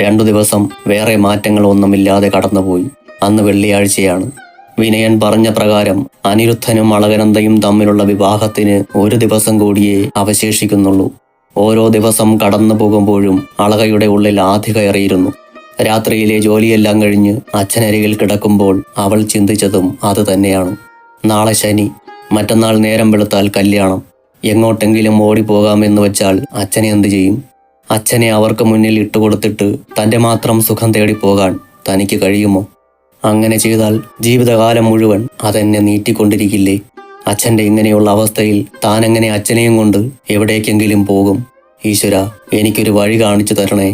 2 ദിവസം വേറെ മാറ്റങ്ങളൊന്നുമില്ലാതെ കടന്നുപോയി. അന്ന് വെള്ളിയാഴ്ചയാണ്. വിനയൻ പറഞ്ഞ പ്രകാരം അനിരുദ്ധനും അളകനന്ദയും തമ്മിലുള്ള വിവാഹത്തിന് 1 ദിവസം കൂടിയേ അവശേഷിക്കുന്നുള്ളൂ. ഓരോ ദിവസം കടന്നു പോകുമ്പോഴും അളകയുടെ ഉള്ളിൽ ആധി കയറിയിരുന്നു. രാത്രിയിലെ ജോലിയെല്ലാം കഴിഞ്ഞ് അച്ഛനരികിൽ കിടക്കുമ്പോൾ അവൾ ചിന്തിച്ചതും അത് തന്നെയാണ്. നാളെ ശനി, മറ്റന്നാൾ നേരം വെളുത്താൽ കല്യാണം. എങ്ങോട്ടെങ്കിലും ഓടിപ്പോകാമെന്ന് വെച്ചാൽ അച്ഛനെ എന്തു ചെയ്യും? അച്ഛനെ അവർക്ക് മുന്നിൽ ഇട്ടുകൊടുത്തിട്ട് തൻ്റെ മാത്രം സുഖം തേടി പോകാൻ തനിക്ക് കഴിയുമോ? അങ്ങനെ ചെയ്താൽ ജീവിതകാലം മുഴുവൻ അതെന്നെ നീട്ടിക്കൊണ്ടിരിക്കില്ലേ? അച്ഛൻ്റെ ഇങ്ങനെയുള്ള അവസ്ഥയിൽ താനെങ്ങനെ അച്ഛനെയും കൊണ്ട് എവിടേക്കെങ്കിലും പോകും? ഈശ്വര, എനിക്കൊരു വഴി കാണിച്ചു തരണേ.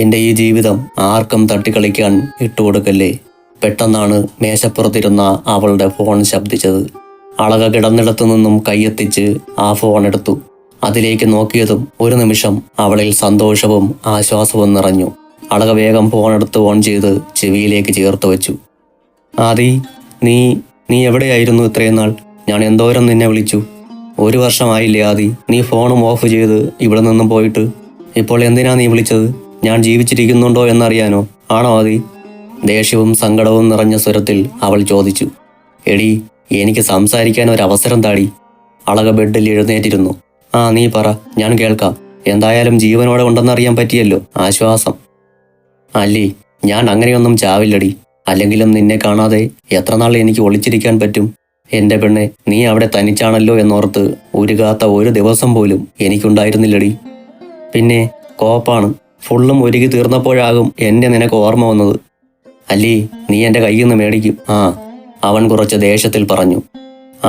എൻ്റെ ഈ ജീവിതം ആർക്കും തട്ടിക്കളിക്കാൻ ഇട്ടുകൊടുക്കല്ലേ. പെട്ടെന്നാണ് മേശപ്പുറത്തിരുന്ന അവളുടെ ഫോൺ ശബ്ദിച്ചത്. അളക കിടന്നിടത്തു നിന്നും കൈയെത്തിച്ച് ആ ഫോൺ എടുത്തു. അതിലേക്ക് നോക്കിയതും ഒരു നിമിഷം അവളിൽ സന്തോഷവും ആശ്വാസവും നിറഞ്ഞു. അളക വേഗം ഫോൺ എടുത്ത് ഓൺ ചെയ്ത് ചെവിയിലേക്ക് ചേർത്ത് വെച്ചു. ആദി, നീ എവിടെയായിരുന്നു ഇത്രയും നാൾ? ഞാൻ എന്തോരം നിന്നെ വിളിച്ചു. 1 വർഷമായില്ലേ ആദി, നീ ഫോണും ഓഫ് ചെയ്ത് ഇവിടെ നിന്നും പോയിട്ട്? ഇപ്പോൾ എന്തിനാ നീ വിളിച്ചത്? ഞാൻ ജീവിച്ചിരിക്കുന്നുണ്ടോ എന്നറിയാനോ? ആണോ ആദി? ദേഷ്യവും സങ്കടവും നിറഞ്ഞ സ്വരത്തിൽ അവൾ ചോദിച്ചു. എടി, എനിക്ക് സംസാരിക്കാൻ ഒരവസരം താടി. അളക ബെഡിൽ എഴുന്നേറ്റിരുന്നു. ആ, നീ പറ, ഞാൻ കേൾക്കാം. എന്തായാലും ജീവനോടെ ഉണ്ടെന്നറിയാൻ പറ്റിയല്ലോ, ആശ്വാസം. അല്ലി, ഞാൻ അങ്ങനെയൊന്നും ചാവില്ലടി. അല്ലെങ്കിലും നിന്നെ കാണാതെ എത്ര നാൾ എനിക്ക് ഒളിച്ചിരിക്കാൻ പറ്റും? എൻ്റെ പെണ്ണെ, നീ അവിടെ തനിച്ചാണല്ലോ എന്നോർത്ത് ഉരുകാത്ത 1 ദിവസം പോലും എനിക്കുണ്ടായിരുന്നില്ലടി. പിന്നെ കോപ്പാണ്. ഫുള്ളും ഒരുക്കി തീർന്നപ്പോഴാകും എന്നെ നിനക്ക് ഓർമ്മ വന്നത്. അല്ലി, നീ എൻ്റെ കയ്യിൽ നിന്ന് മേടിക്കും. അവൻ കുറച്ച് ദേഷ്യത്തിൽ പറഞ്ഞു.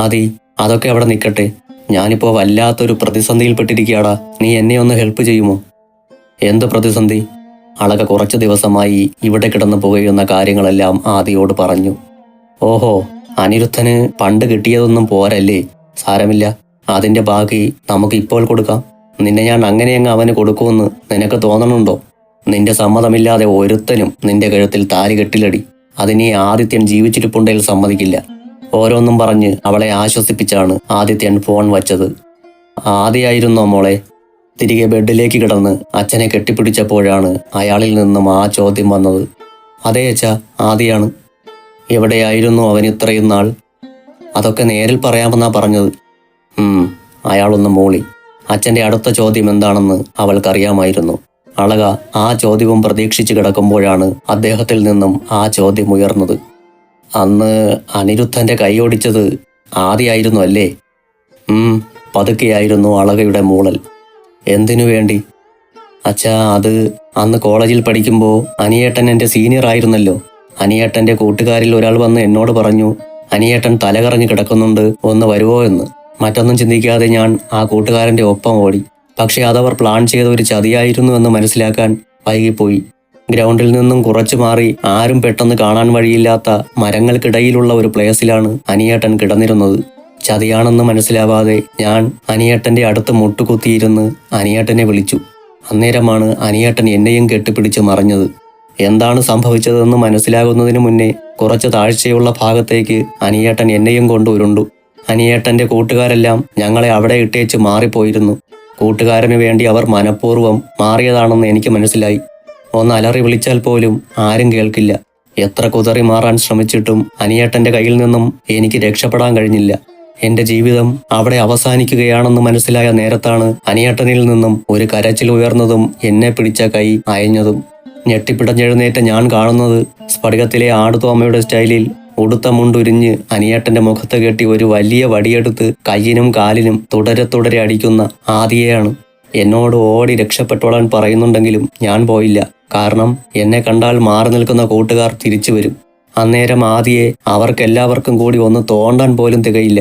ആദി, അതൊക്കെ അവിടെ നിൽക്കട്ടെ. ഞാനിപ്പോൾ വല്ലാത്തൊരു പ്രതിസന്ധിയിൽപ്പെട്ടിരിക്കുകയാടാ. നീ എന്നെ ഒന്ന് ഹെൽപ്പ് ചെയ്യുമോ? എന്ത് പ്രതിസന്ധി? അളക കുറച്ച് ദിവസമായി ഇവിടെ കിടന്നു പുകയുന്ന കാര്യങ്ങളെല്ലാം ആദിയോട് പറഞ്ഞു. ഓഹോ, അനിരുദ്ധന് പണ്ട് കിട്ടിയതൊന്നും പോരല്ലേ? സാരമില്ല, അതിൻ്റെ ബാക്കി നമുക്ക് ഇപ്പോൾ കൊടുക്കാം. നിന്നെ ഞാൻ അങ്ങനെയങ്ങ് അവന് കൊടുക്കുമെന്ന് നിനക്ക് തോന്നണുണ്ടോ? നിന്റെ സമ്മതമില്ലാതെ ഒരുത്തനും നിന്റെ കഴുത്തിൽ താലി കെട്ടിലടി. അതിനെ ആദിത്യൻ ജീവിച്ചിരിപ്പുണ്ടെങ്കിൽ സമ്മതിക്കില്ല. ഓരോന്നും പറഞ്ഞ് അവളെ ആശ്വസിപ്പിച്ചാണ് ആദിത്യൻ ഫോൺ വച്ചത്. ആദിയായിരുന്നോ മോളെ? തിരികെ ബെഡിലേക്ക് കിടന്ന് അച്ഛനെ കെട്ടിപ്പിടിച്ചപ്പോഴാണ് അയാളിൽ നിന്നും ആ ചോദ്യം വന്നത്. അതേ അച്ഛാ, ആദിയാണ്. എവിടെയായിരുന്നു അവൻ ഇത്രയും നാൾ? അതൊക്കെ നേരിൽ പറയാമെന്നാ പറഞ്ഞത്. അയാളൊന്ന് മൂളി. അച്ഛൻ്റെ അടുത്ത ചോദ്യം എന്താണെന്ന് അവൾക്കറിയാമായിരുന്നു. അളക ആ ചോദ്യവും പ്രതീക്ഷിച്ച് കിടക്കുമ്പോഴാണ് അദ്ദേഹത്തിൽ നിന്നും ആ ചോദ്യം ഉയർന്നത്. അന്ന് അനിരുദ്ധൻ്റെ കൈയൊടിച്ചത് ആദിയായിരുന്നു അല്ലേ? പതുക്കെയായിരുന്നു അളകയുടെ മൂളൽ. എന്തിനു വേണ്ടി? അച്ഛാ, അത് അന്ന് കോളേജിൽ പഠിക്കുമ്പോൾ അനിയേട്ടൻ എൻ്റെ സീനിയർ ആയിരുന്നല്ലോ. അനിയേട്ടൻ്റെ കൂട്ടുകാരിൽ ഒരാൾ വന്ന് എന്നോട് പറഞ്ഞു, അനിയേട്ടൻ തലകറങ്ങി കിടക്കുന്നുണ്ട്, ഒന്ന് വരുമോ എന്ന്. മറ്റൊന്നും ചിന്തിക്കാതെ ഞാൻ ആ കൂട്ടുകാരൻ്റെ ഒപ്പം ഓടി. പക്ഷെ അതവർ പ്ലാൻ ചെയ്ത ഒരു ചതിയായിരുന്നു എന്ന് മനസ്സിലാക്കാൻ വൈകിപ്പോയി. ഗ്രൗണ്ടിൽ നിന്നും കുറച്ചു മാറി ആരും പെട്ടെന്ന് കാണാൻ വഴിയില്ലാത്ത മരങ്ങൾക്കിടയിലുള്ള ഒരു പ്ലേസിലാണ് അനിയേട്ടൻ കിടന്നിരുന്നത്. ചതിയാണെന്ന് മനസ്സിലാവാതെ ഞാൻ അനിയേട്ടൻ്റെ അടുത്ത് മുട്ടുകുത്തിയിരുന്ന് അനിയേട്ടനെ വിളിച്ചു. അന്നേരമാണ് അനിയേട്ടൻ എന്നെയും കെട്ടിപ്പിടിച്ച് മറഞ്ഞത്. എന്താണ് സംഭവിച്ചതെന്ന് മനസ്സിലാകുന്നതിന് മുന്നേ കുറച്ച് താഴ്ചയുള്ള ഭാഗത്തേക്ക് അനിയേട്ടൻ എന്നെയും കൊണ്ട് ഉരുണ്ടു. അനിയേട്ടൻ്റെ കൂട്ടുകാരെല്ലാം ഞങ്ങളെ അവിടെ ഇട്ടേച്ച് മാറിപ്പോയിരുന്നു. കൂട്ടുകാരന് വേണ്ടി അവർ മനഃപൂർവ്വം മാറിയതാണെന്ന് എനിക്ക് മനസ്സിലായി. ഒന്ന് അലറി വിളിച്ചാൽ പോലും ആരും കേൾക്കില്ല. എത്ര കുതറി മാറാൻ ശ്രമിച്ചിട്ടും അനിയേട്ടൻ്റെ കയ്യിൽ നിന്നും എനിക്ക് രക്ഷപ്പെടാൻ കഴിഞ്ഞില്ല. എൻ്റെ ജീവിതം അവിടെ അവസാനിക്കുകയാണെന്ന് മനസ്സിലായ നേരത്താണ് അനിയേട്ടനിൽ നിന്നും ഒരു കരച്ചിൽ ഉയർന്നതും എന്നെ പിടിച്ച കൈ അയഞ്ഞതും. ഞെട്ടിപ്പിടഞ്ഞെഴുന്നേറ്റ ഞാൻ കാണുന്നത് സ്ഫടികത്തിലെ ആടുതോമയുടെ സ്റ്റൈലിൽ ഉടുത്ത മുണ്ടുരിഞ്ഞ് അനിയേട്ടൻ്റെ മുഖത്ത് കെട്ടി ഒരു വലിയ വടിയെടുത്ത് കയ്യിനും കാലിനും തുടരെ അടിക്കുന്ന ആദിയെയാണ്. എന്നോട് ഓടി രക്ഷപ്പെട്ടോളാൻ പറയുന്നുണ്ടെങ്കിലും ഞാൻ പോയില്ല. കാരണം എന്നെ കണ്ടാൽ മാറി നിൽക്കുന്ന കൂട്ടുകാർ തിരിച്ചു വരും. അന്നേരം ആദിയെ അവർക്കെല്ലാവർക്കും കൂടി ഒന്ന് തോണ്ടാൻ പോലും തികയില്ല.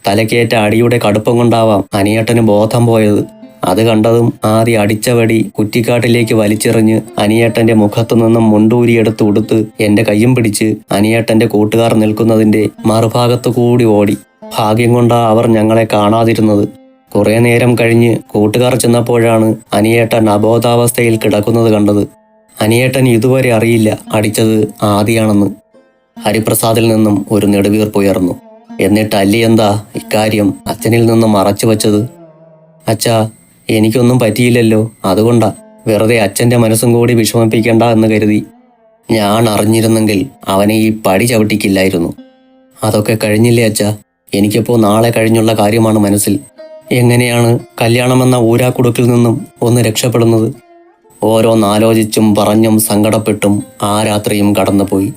തലക്കേറ്റ അടിയുടെ കടുപ്പം കൊണ്ടാവാം അനിയേട്ടന് ബോധം പോയത്. അത് കണ്ടതും ആദി അടിച്ച വടി കുറ്റിക്കാട്ടിലേക്ക് വലിച്ചെറിഞ്ഞ് അനിയേട്ടൻ്റെ മുഖത്തു നിന്നും മുണ്ടൂരിയെടുത്ത് ഉടുത്ത് എൻ്റെ കയ്യും പിടിച്ച് അനിയേട്ടൻ്റെ കൂട്ടുകാർ നിൽക്കുന്നതിൻ്റെ മറുഭാഗത്തു കൂടി ഓടി. ഭാഗ്യം കൊണ്ടാ അവർ ഞങ്ങളെ കാണാതിരുന്നത്. കുറേ നേരം കഴിഞ്ഞ് കൂട്ടുകാർ ചെന്നപ്പോഴാണ് അനിയേട്ടൻ അബോധാവസ്ഥയിൽ കിടക്കുന്നത് കണ്ടത്. അനിയേട്ടൻ ഇതുവരെ അറിയില്ല അടിച്ചത് ആദിയാണെന്ന്. ഹരിപ്രസാദിൽ നിന്നും ഒരു നെടുവീർപ്പുയർന്നു. എന്നിട്ട് അല്ലി എന്താ ഇക്കാര്യം അച്ഛനിൽ നിന്നും മറച്ചു വച്ചത്? അച്ഛാ, എനിക്കൊന്നും പറ്റിയില്ലല്ലോ, അതുകൊണ്ടാ. വെറുതെ അച്ഛൻ്റെ മനസ്സും കൂടി വിഷമിപ്പിക്കണ്ട എന്ന് കരുതി. ഞാൻ അറിഞ്ഞിരുന്നെങ്കിൽ അവനെ ഈ പടി ചവിട്ടിക്കില്ലായിരുന്നു. അതൊക്കെ കഴിഞ്ഞില്ലേ അച്ഛാ? എനിക്കിപ്പോൾ നാളെ കഴിഞ്ഞുള്ള കാര്യമാണ് മനസ്സിൽ. എങ്ങനെയാണ് കല്യാണമെന്ന ഊരാക്കുടുക്കിൽ നിന്നും ഒന്ന് രക്ഷപ്പെടുന്നത്? ഓരോന്നാലോചിച്ചും പറഞ്ഞും സങ്കടപ്പെട്ടും ആ രാത്രിയും കടന്നുപോയി.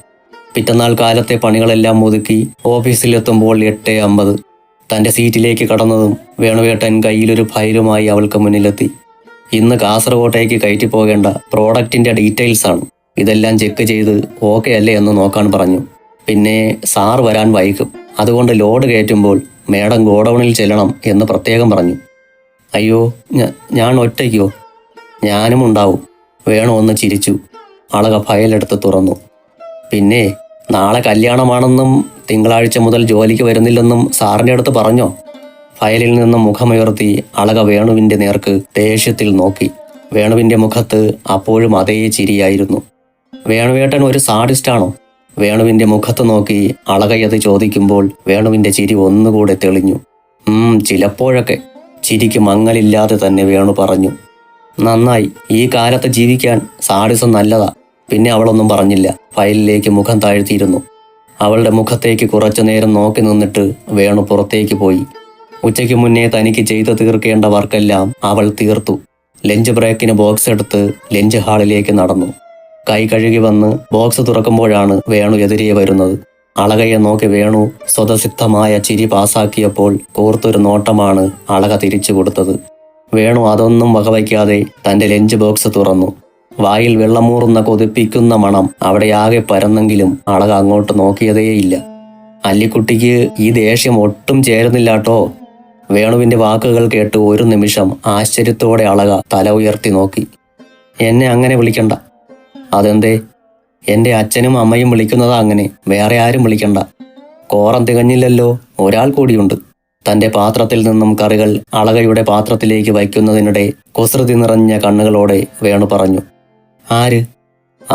പിറ്റന്നാൾ കാലത്തെ പണികളെല്ലാം ഒതുക്കി ഓഫീസിലെത്തുമ്പോൾ 8:50. തൻ്റെ സീറ്റിലേക്ക് കടന്നതും വേണുവേട്ടൻ കയ്യിലൊരു ഫയലുമായി അവൾക്ക് മുന്നിലെത്തി. ഇന്ന് കാസർഗോട്ടേക്ക് കയറ്റി പോകേണ്ട പ്രോഡക്റ്റിൻ്റെ ഡീറ്റെയിൽസാണ്. ഇതെല്ലാം ചെക്ക് ചെയ്ത് ഓക്കെ അല്ലേ എന്ന് നോക്കാൻ പറഞ്ഞു. പിന്നെ സാർ വരാൻ വൈകും, അതുകൊണ്ട് ലോഡ് കയറ്റുമ്പോൾ മേഡം ഗോഡൗണിൽ ചെല്ലണം എന്ന് പ്രത്യേകം പറഞ്ഞു. അയ്യോ, ഞാൻ ഒറ്റയ്ക്കോ? ഞാനും ഉണ്ടാവും. വേണു ഒന്ന് ചിരിച്ചു. അളക ഫയലെടുത്ത് തുറന്നു. പിന്നെ നാളെ കല്യാണമാണെന്നും തിങ്കളാഴ്ച മുതൽ ജോലിക്ക് വരുന്നില്ലെന്നും സാറിൻ്റെ അടുത്ത് പറഞ്ഞോ? ഫയലിൽ നിന്നും മുഖമുയർത്തി അളക വേണുവിൻ്റെ നേർക്ക് ദേഷ്യത്തിൽ നോക്കി. വേണുവിൻ്റെ മുഖത്ത് അപ്പോഴും അതേ ചിരിയായിരുന്നു. വേണുവേട്ടൻ ഒരു സാഡിസ്റ്റാണോ? വേണുവിൻ്റെ മുഖത്ത് നോക്കി അളകയത് ചോദിക്കുമ്പോൾ വേണുവിൻ്റെ ചിരി ഒന്നുകൂടെ തെളിഞ്ഞു. ചിലപ്പോഴൊക്കെ. ചിരിക്ക് മങ്ങലില്ലാതെ തന്നെ വേണു പറഞ്ഞു. നന്നായി, ഈ കാലത്ത് ജീവിക്കാൻ സാഡിസം നല്ലതാ. പിന്നെ അവളൊന്നും പറഞ്ഞില്ല. ഫയലിലേക്ക് മുഖം താഴ്ത്തിയിരുന്നു. അവളുടെ മുഖത്തേക്ക് കുറച്ചു നേരം നോക്കി നിന്നിട്ട് വേണു പുറത്തേക്ക് പോയി. ഉച്ചയ്ക്ക് മുന്നേ തനിക്ക് ചെയ്തു തീർക്കേണ്ട വർക്കെല്ലാം അവൾ തീർത്തു. ലഞ്ച് ബ്രേക്കിന് ബോക്സ് എടുത്ത് ലഞ്ച് ഹാളിലേക്ക് നടന്നു. കൈ കഴുകി വന്ന് ബോക്സ് തുറക്കുമ്പോഴാണ് വേണു എതിരെ വരുന്നത്. അളകയെ നോക്കി വേണു സ്വതസിദ്ധമായ ചിരി പാസാക്കിയപ്പോൾ കോർത്തൊരു നോട്ടമാണ് അളക തിരിച്ചു കൊടുത്തത്. വേണു അതൊന്നും വകവയ്ക്കാതെ തൻ്റെ ലഞ്ച് ബോക്സ് തുറന്നു. വായിൽ വെള്ളമൂറുന്ന കൊതിപ്പിക്കുന്ന മണം അവിടെയാകെ പരന്നെങ്കിലും അളക അങ്ങോട്ട് നോക്കിയതേയില്ല. അല്ലിക്കുട്ടിക്ക് ഈ ദേഷ്യം ഒട്ടും ചേരുന്നില്ലാട്ടോ. വേണുവിൻ്റെ വാക്കുകൾ കേട്ട് ഒരു നിമിഷം ആശ്ചര്യത്തോടെ അളക തല ഉയർത്തി നോക്കി. എന്നെ അങ്ങനെ വിളിക്കണ്ട. അതെന്തേ? എൻ്റെ അച്ഛനും അമ്മയും വിളിക്കുന്നതാ അങ്ങനെ, വേറെ ആരും വിളിക്കണ്ട. കോറം തികഞ്ഞില്ലല്ലോ, ഒരാൾ കൂടിയുണ്ട്. തൻ്റെ പാത്രത്തിൽ നിന്നും കറികൾ അളകയുടെ പാത്രത്തിലേക്ക് വയ്ക്കുന്നതിനിടെ കുസൃതി നിറഞ്ഞ കണ്ണുകളോടെ വേണു പറഞ്ഞു. ആര്?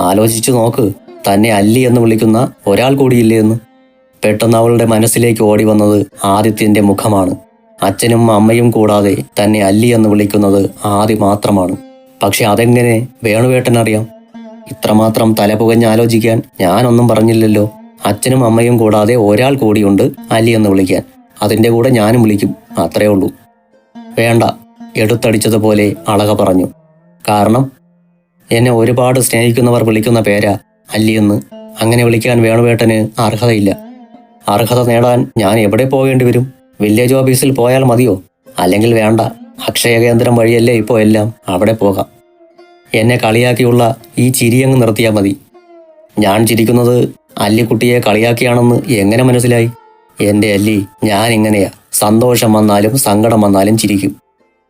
ആലോചിച്ചു നോക്ക്. തന്നെ അല്ലി എന്ന് വിളിക്കുന്ന ഒരാൾ കൂടിയില്ലേ എന്ന്. പെട്ടെന്ന് അവളുടെ മനസ്സിലേക്ക് ഓടി വന്നത് ആദിത്യൻ്റെ മുഖമാണ്. അച്ഛനും അമ്മയും കൂടാതെ തന്നെ അല്ലി എന്ന് വിളിക്കുന്നത് ആദി മാത്രമാണ്. പക്ഷെ അതെങ്ങനെ വേണുവേട്ടനറിയാം? ഇത്രമാത്രം തലപുകഞ്ഞ് ആലോചിക്കാൻ ഞാനൊന്നും പറഞ്ഞില്ലല്ലോ. അച്ഛനും അമ്മയും കൂടാതെ ഒരാൾ കൂടിയുണ്ട് അല്ലി എന്ന് വിളിക്കാൻ. അതിൻ്റെ കൂടെ ഞാനും വിളിക്കും, അത്രേ ഉള്ളൂ. വേണ്ട, എടുത്തടിച്ചതുപോലെ അളക പറഞ്ഞു. കാരണം എന്നെ ഒരുപാട് സ്നേഹിക്കുന്നവർ വിളിക്കുന്ന പേരാ അല്ലിയെന്ന്. അങ്ങനെ വിളിക്കാൻ വേണുവേട്ടന് അർഹതയില്ല. അർഹത നേടാൻ ഞാൻ എവിടെ പോകേണ്ടി വരും? വില്ലേജ് ഓഫീസിൽ പോയാൽ മതിയോ? അല്ലെങ്കിൽ വേണ്ട, അക്ഷയ കേന്ദ്രം വഴിയല്ലേ ഇപ്പോൾ എല്ലാം, അവിടെ പോകാം. എന്നെ കളിയാക്കിയുള്ള ഈ ചിരിയങ്ങ് നിർത്തിയാൽ മതി. ഞാൻ ചിരിക്കുന്നത് അല്ലിക്കുട്ടിയെ കളിയാക്കിയാണെന്ന് എങ്ങനെ മനസ്സിലായി? എൻ്റെ അല്ലി, ഞാൻ ഇങ്ങനെയാ. സന്തോഷം വന്നാലും സങ്കടം വന്നാലും ചിരിക്കും.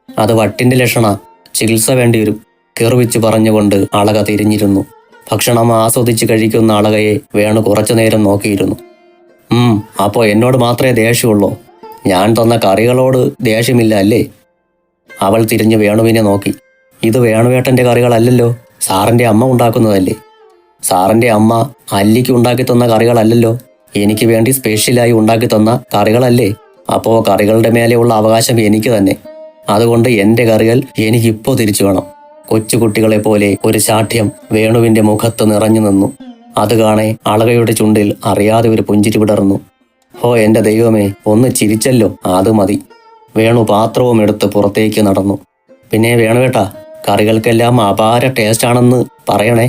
അത് വട്ടിൻ്റെ ലക്ഷണ. ചികിത്സ വേണ്ടിവരും. കെറുവിച്ച് പറഞ്ഞുകൊണ്ട് അളക തിരിഞ്ഞിരുന്നു. ഭക്ഷണം ആസ്വദിച്ച് കഴിക്കുന്ന അളകയെ വേണു കുറച്ചു നേരം നോക്കിയിരുന്നു. അപ്പോൾ എന്നോട് മാത്രമേ ദേഷ്യമുള്ളൂ? ഞാൻ തന്ന കറികളോട് ദേഷ്യമില്ല അല്ലേ? അവൾ തിരിഞ്ഞ് വേണുവിനെ നോക്കി. ഇത് വേണുവേട്ടൻ്റെ കറികളല്ലല്ലോ, സാറിൻ്റെ അമ്മ ഉണ്ടാക്കുന്നതല്ലേ. സാറിൻ്റെ അമ്മ അല്ലിക്ക് ഉണ്ടാക്കി തന്ന കറികളല്ലല്ലോ, എനിക്ക് വേണ്ടി സ്പെഷ്യലായി ഉണ്ടാക്കി തന്ന കറികളല്ലേ. അപ്പോൾ കറികളുടെ മേലെയുള്ള അവകാശം എനിക്ക് തന്നെ. അതുകൊണ്ട് എൻ്റെ കറികൾ എനിക്കിപ്പോൾ തിരിച്ചു വേണം. കൊച്ചുകുട്ടികളെ പോലെ ഒരു ശാഠ്യം വേണുവിൻ്റെ മുഖത്ത് നിറഞ്ഞു നിന്നു. അത് കാണെ അളകയുടെ ചുണ്ടിൽ അറിയാതെ ഒരു പുഞ്ചിരി വിടർന്നു. ഓ എൻ്റെ ദൈവമേ, ഒന്ന് ചിരിച്ചല്ലോ, അത് മതി. വേണു പാത്രവും എടുത്ത് പുറത്തേക്ക് നടന്നു. പിന്നെ വേണുവേട്ടാ, കറികൾക്കെല്ലാം അപാര ടേസ്റ്റാണെന്ന് പറയണേ,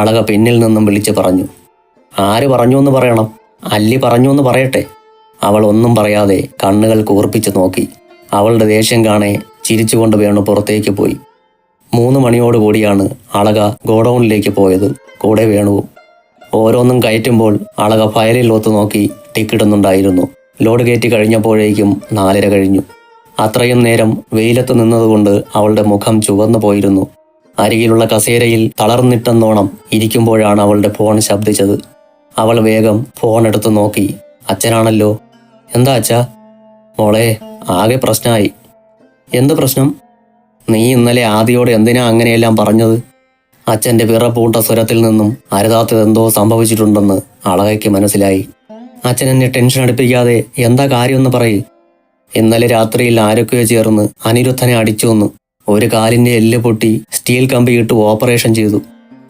അളക പിന്നിൽ നിന്നും വിളിച്ചു പറഞ്ഞു. ആര് പറഞ്ഞു എന്ന് പറയണം? അല്ലി പറഞ്ഞു എന്ന് പറയട്ടെ. അവൾ ഒന്നും പറയാതെ കണ്ണുകൾ കൂർപ്പിച്ച് നോക്കി. അവളുടെ ദേഷ്യം കാണെ ചിരിച്ചുകൊണ്ട് വേണു പുറത്തേക്ക് പോയി. 3 മണിയോടുകൂടിയാണ് അളക ഗോഡൗണിലേക്ക് പോയത്, കൂടെ വേണുവും. ഓരോന്നും കയറ്റുമ്പോൾ അളക ഫയലിൽ ഒത്തു നോക്കി ടിക്കിടുന്നുണ്ടായിരുന്നു. ലോഡ് കയറ്റി കഴിഞ്ഞപ്പോഴേക്കും 4:30 കഴിഞ്ഞു. അത്രയും നേരം വെയിലത്ത് നിന്നതുകൊണ്ട് അവളുടെ മുഖം ചുവന്നു പോയിരുന്നു. അരികിലുള്ള കസേരയിൽ തളർന്നിട്ടെന്നോണം ഇരിക്കുമ്പോഴാണ് അവളുടെ ഫോൺ ശബ്ദിച്ചത്. അവൾ വേഗം ഫോൺ എടുത്തു നോക്കി. അച്ഛനാണല്ലോ. എന്താ അച്ഛാ? മോളെ, ആകെ പ്രശ്നമായി. എന്ത് പ്രശ്നം? നീ ഇന്നലെ ആദിയോട് എന്തിനാ അങ്ങനെയെല്ലാം പറഞ്ഞത്? അച്ഛൻ്റെ വിറപൂണ്ട സ്വരത്തിൽ നിന്നും അരുതാത്തതെന്തോ സംഭവിച്ചിട്ടുണ്ടെന്ന് അളകയ്ക്ക് മനസ്സിലായി. അച്ഛൻ എന്നെ ടെൻഷൻ അടുപ്പിക്കാതെ എന്താ കാര്യമെന്ന് പറയ്. ഇന്നലെ രാത്രിയിൽ ആരൊക്കെയോ ചേർന്ന് അനിരുദ്ധനെ അടിച്ചുവെന്ന്. ഒരു കാലിൻ്റെ എല്ല് പൊട്ടി സ്റ്റീൽ കമ്പിയിട്ട് ഓപ്പറേഷൻ ചെയ്തു.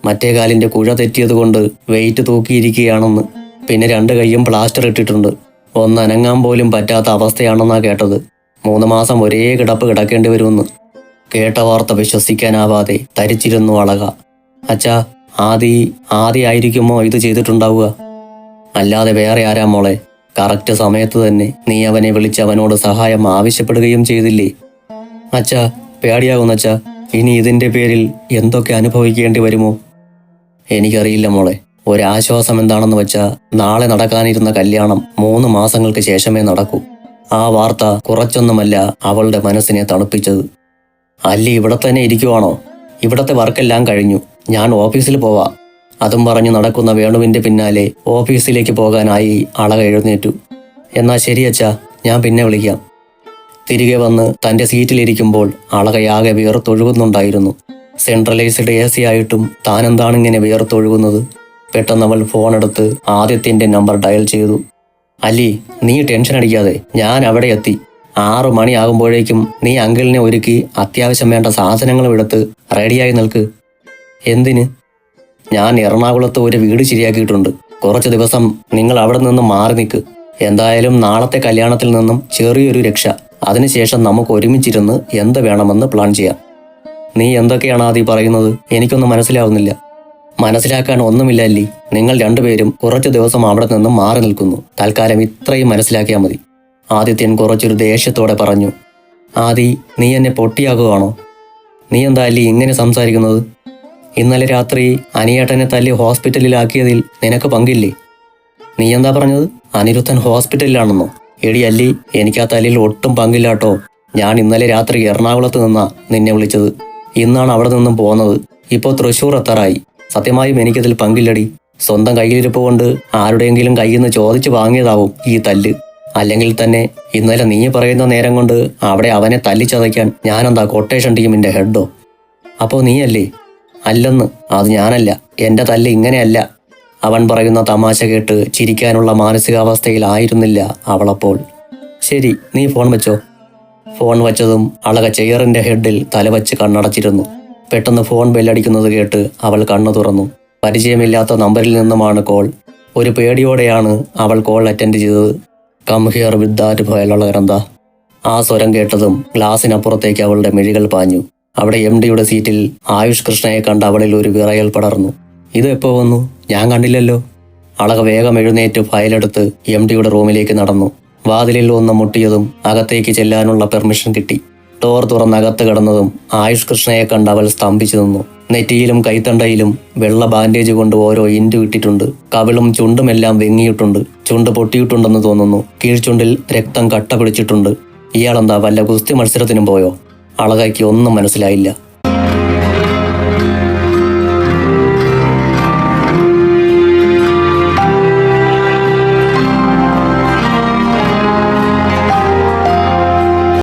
മറ്റേ കാലിൻ്റെ കുഴ തെറ്റിയത് കൊണ്ട് വെയിറ്റ് തൂക്കിയിരിക്കുകയാണെന്ന്. പിന്നെ 2 കൈയും പ്ലാസ്റ്റർ ഇട്ടിട്ടുണ്ട്. ഒന്ന് അനങ്ങാൻ പോലും പറ്റാത്ത അവസ്ഥയാണെന്നാ കേട്ടത്. 3 മാസം ഒരേ കിടപ്പ് കിടക്കേണ്ടി വരുമെന്ന്. കേട്ട വാർത്ത വിശ്വസിക്കാനാവാതെ തരിച്ചിരുന്നു അളക. അച്ഛാ, ആദി ആയിരിക്കുമോ ഇത് ചെയ്തിട്ടുണ്ടാവുക? അല്ലാതെ വേറെ ആരാ മോളെ? കറക്റ്റ് സമയത്ത് തന്നെ നീ അവനെ വിളിച്ച് അവനോട് സഹായം ആവശ്യപ്പെടുകയും ചെയ്തില്ലേ? അച്ഛാ, പേടിയാകുന്നച്ഛാ. ഇനി ഇതിൻ്റെ പേരിൽ എന്തൊക്കെ അനുഭവിക്കേണ്ടി വരുമോ? എനിക്കറിയില്ല മോളെ. ഒരാശ്വാസം എന്താണെന്ന് വെച്ചാൽ നാളെ നടക്കാനിരുന്ന കല്യാണം 3 മാസങ്ങൾക്ക് ശേഷമേ നടക്കൂ. ആ വാർത്ത കുറച്ചൊന്നുമല്ല അവളുടെ മനസ്സിനെ തണുപ്പിച്ചത്. അല്ലി ഇവിടെ തന്നെ ഇരിക്കുവാണോ? ഇവിടത്തെ വർക്കെല്ലാം കഴിഞ്ഞു, ഞാൻ ഓഫീസിൽ പോവാ. അതും പറഞ്ഞു നടക്കുന്ന വേണുവിൻ്റെ പിന്നാലെ ഓഫീസിലേക്ക് പോകാനായി അളക എഴുന്നേറ്റു. എന്നാ ശരി അച്ഛാ, ഞാൻ പിന്നെ വിളിക്കാം. തിരികെ വന്ന് തൻ്റെ സീറ്റിലിരിക്കുമ്പോൾ അളകയാകെ വിയർത്തൊഴുകുന്നുണ്ടായിരുന്നു. സെൻട്രലൈസ്ഡ് AC ആയിട്ടും താനെന്താണിങ്ങനെ വിയർത്തൊഴുകുന്നത്? പെട്ടെന്ന് അവൾ ഫോണെടുത്ത് ആദിത്യൻ്റെ നമ്പർ ഡയൽ ചെയ്തു. അല്ലി, നീ ടെൻഷൻ അടിക്കാതെ, ഞാൻ അവിടെ എത്തി. 6 മണിയാകുമ്പോഴേക്കും നീ അങ്കിളിനെ ഒരുക്കി അത്യാവശ്യം വേണ്ട സാധനങ്ങളും എടുത്ത് റെഡിയായി നിൽക്ക്. എന്തിന്? ഞാൻ എറണാകുളത്ത് ഒരു വീട് ശരിയാക്കിയിട്ടുണ്ട്. കുറച്ച് ദിവസം നിങ്ങൾ അവിടെ നിന്ന് മാറി നിൽക്ക്. എന്തായാലും നാളത്തെ കല്യാണത്തിൽ നിന്നും ചെറിയൊരു രക്ഷ. അതിനുശേഷം നമുക്ക് ഒരുമിച്ചിരുന്ന് എന്ത് വേണമെന്ന് പ്ലാൻ ചെയ്യാം. നീ എന്തൊക്കെയാണ് ആദ്യം പറയുന്നത്? എനിക്കൊന്നും മനസ്സിലാവുന്നില്ല. മനസ്സിലാക്കാൻ ഒന്നുമില്ല അല്ലി. നിങ്ങൾ 2 പേരും കുറച്ച് ദിവസം അവിടെ നിന്നും മാറി നിൽക്കുന്നു. തൽക്കാലം ഇത്രയും മനസ്സിലാക്കിയാൽ മതി. ആദിത്യൻ കുറച്ചൊരു ദേഷ്യത്തോടെ പറഞ്ഞു. ആദി, നീ എന്നെ പൊട്ടിയാകുകയാണോ? നീ എന്താ അല്ലി ഇങ്ങനെ സംസാരിക്കുന്നത്? ഇന്നലെ രാത്രി അനിയേട്ടനെ തല്ലി ഹോസ്പിറ്റലിലാക്കിയതിൽ നിനക്ക് പങ്കില്ലേ? നീ എന്താ പറഞ്ഞത്? അനിരുദ്ധൻ ഹോസ്പിറ്റലിലാണെന്നോ? എടി അല്ലി, എനിക്ക് ആ തല്ലിൽ ഒട്ടും പങ്കില്ലാട്ടോ. ഞാൻ ഇന്നലെ രാത്രി എറണാകുളത്ത് നിന്നാ നിന്നെ വിളിച്ചത്. ഇന്നാണ് അവിടെ നിന്നും പോകുന്നത്. ഇപ്പോൾ തൃശ്ശൂർ എത്താറായി. സത്യമായും എനിക്കതിൽ പങ്കില്ലടി. സ്വന്തം കയ്യിലിരിപ്പ് കൊണ്ട് ആരുടെയെങ്കിലും കയ്യിൽ നിന്ന് ചോദിച്ചു വാങ്ങിയതാവും ഈ തല്ല്. അല്ലെങ്കിൽ തന്നെ ഇന്നലെ നീ പറയുന്ന നേരം കൊണ്ട് അവിടെ അവനെ തല്ലിച്ചതയ്ക്കാൻ ഞാനെന്താ കൊട്ടേഷൻ ടീമിൻ്റെ ഹെഡോ? അപ്പോൾ നീയല്ലേ? അല്ലെന്ന്, അത് ഞാനല്ല. എൻ്റെ തല്ല് ഇങ്ങനെയല്ല. അവൻ പറയുന്ന തമാശ കേട്ട് ചിരിക്കാനുള്ള മാനസികാവസ്ഥയിലായിരുന്നില്ല അവളപ്പോൾ. ശരി, നീ ഫോൺ വെച്ചോ. ഫോൺ വച്ചതും അളക ചെയറിൻ്റെ ഹെഡിൽ തലവച്ച് കണ്ണടച്ചിരുന്നു. പെട്ടെന്ന് ഫോൺ ബെല്ലടിക്കുന്നത് കേട്ട് അവൾ കണ്ണു തുറന്നു. പരിചയമില്ലാത്ത നമ്പറിൽ നിന്നുമാണ് കോൾ. ഒരു പേടിയോടെയാണ് അവൾ കോൾ അറ്റൻഡ് ചെയ്തത്. കം ഹിയർ വിത്ത് ദാറ്റ് ഫയലുള്ള ഗ്രന്ഥ. ആ സ്വരം കേട്ടതും ഗ്ലാസിനപ്പുറത്തേക്ക് അവളുടെ മിഴികൾ പാഞ്ഞു. അവിടെ MD യുടെ സീറ്റിൽ ആയുഷ് കൃഷ്ണയെ കണ്ട് അവളിൽ ഒരു വിറയൽ പടർന്നു. ഇത് എപ്പോ വന്നു? ഞാൻ കണ്ടില്ലല്ലോ. അളക വേഗം എഴുന്നേറ്റ് ഫയലെടുത്ത് MD യുടെ റൂമിലേക്ക് നടന്നു. വാതിലിൽ ഒന്ന് മുട്ടിയതും അകത്തേക്ക് ചെല്ലാനുള്ള പെർമിഷൻ കിട്ടി. ഡോർ തുറന്ന് അകത്ത് കിടന്നതും ആയുഷ് കൃഷ്ണയെ കണ്ട് അവൾ സ്തംഭിച്ചു നിന്നു. നെറ്റിയിലും കൈത്തണ്ടയിലും വെള്ള ബാൻഡേജ് കൊണ്ട് ഓരോ ഇൻറ്റു ഇട്ടിട്ടുണ്ട്. കവിളും ചുണ്ടുമെല്ലാം വെങ്ങിയിട്ടുണ്ട്. ചുണ്ട് പൊട്ടിയിട്ടുണ്ടെന്ന് തോന്നുന്നു. കീഴ്ചുണ്ടിൽ രക്തം കട്ട പിടിച്ചിട്ടുണ്ട്. ഇയാളെന്താ വല്ല ഗുസ്തി മത്സരത്തിനും പോയോ? അളകയ്ക്ക് ഒന്നും മനസ്സിലായില്ല.